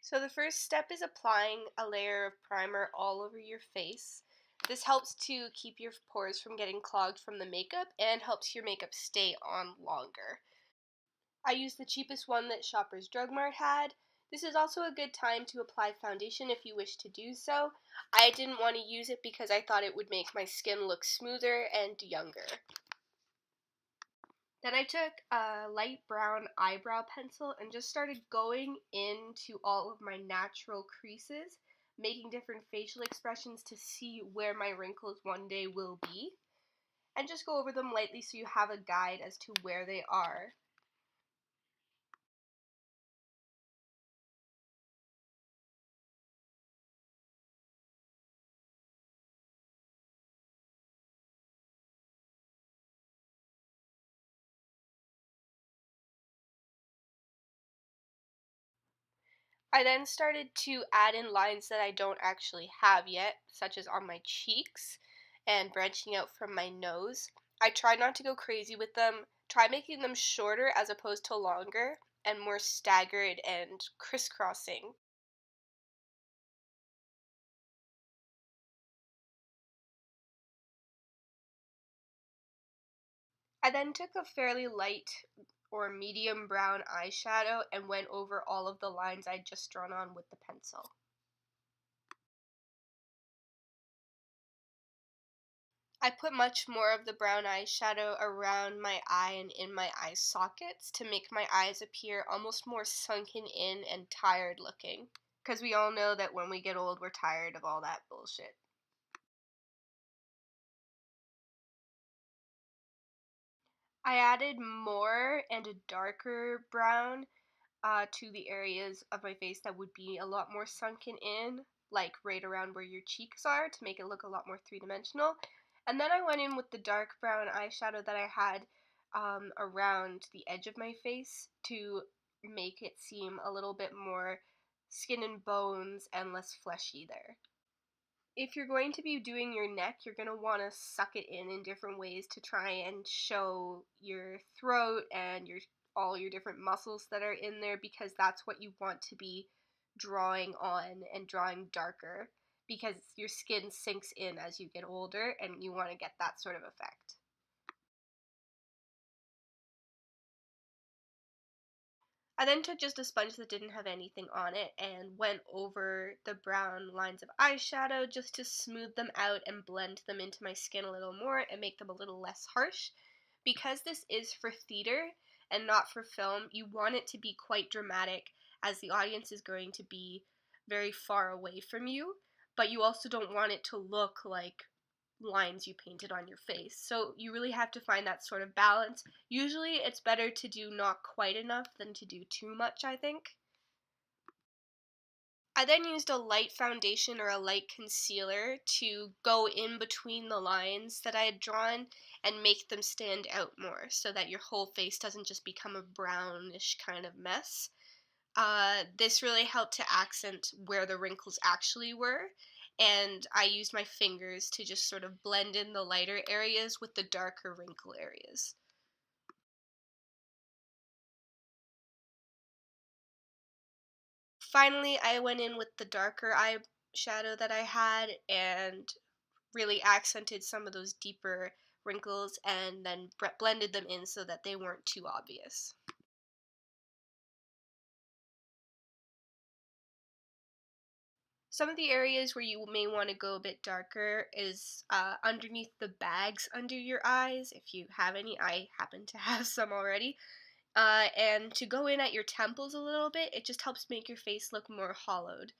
So the first step is applying a layer of primer all over your face. This helps to keep your pores from getting clogged from the makeup and helps your makeup stay on longer. I used the cheapest one that Shoppers Drug Mart had. This is also a good time to apply foundation if you wish to do so. I didn't want to use it because I thought it would make my skin look smoother and younger. Then I took a light brown eyebrow pencil and just started going into all of my natural creases, making different facial expressions to see where my wrinkles one day will be, and just go over them lightly so you have a guide as to where they are. I then started to add in lines that I don't actually have yet, such as on my cheeks and branching out from my nose. I tried not to go crazy with them, try making them shorter as opposed to longer and more staggered and crisscrossing. I then took a fairly light or medium brown eyeshadow and went over all of the lines I'd just drawn on with the pencil. I put much more of the brown eyeshadow around my eye and in my eye sockets to make my eyes appear almost more sunken in and tired looking. Because we all know that when we get old, we're tired of all that bullshit. I added more and a darker brown to the areas of my face that would be a lot more sunken in, like right around where your cheeks are, to make it look a lot more three-dimensional. And then I went in with the dark brown eyeshadow that I had around the edge of my face to make it seem a little bit more skin and bones and less fleshy there. If you're going to be doing your neck, you're going to want to suck it in different ways to try and show your throat and your all your different muscles that are in there, because that's what you want to be drawing on and drawing darker, because your skin sinks in as you get older and you want to get that sort of effect. I then took just a sponge that didn't have anything on it and went over the brown lines of eyeshadow just to smooth them out and blend them into my skin a little more and make them a little less harsh. Because this is for theater and not for film, you want it to be quite dramatic, as the audience is going to be very far away from you, but you also don't want it to look like lines you painted on your face. So you really have to find that sort of balance. Usually it's better to do not quite enough than to do too much, I think. I then used a light foundation or a light concealer to go in between the lines that I had drawn and make them stand out more so that your whole face doesn't just become a brownish kind of mess. This really helped to accent where the wrinkles actually were, and I used my fingers to just sort of blend in the lighter areas with the darker wrinkle areas. Finally, I went in with the darker eyeshadow that I had and really accented some of those deeper wrinkles and then blended them in so that they weren't too obvious. Some of the areas where you may want to go a bit darker is underneath the bags under your eyes, if you have any. I happen to have some already. And to go in at your temples a little bit, it just helps make your face look more hollowed.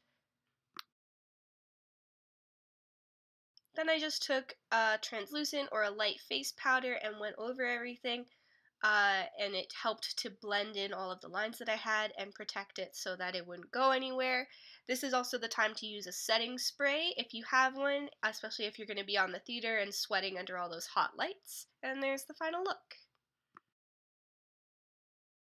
Then I just took a translucent or a light face powder and went over everything, and it helped to blend in all of the lines that I had and protect it so that it wouldn't go anywhere. This is also the time to use a setting spray if you have one, especially if you're going to be on the theater and sweating under all those hot lights. And there's the final look.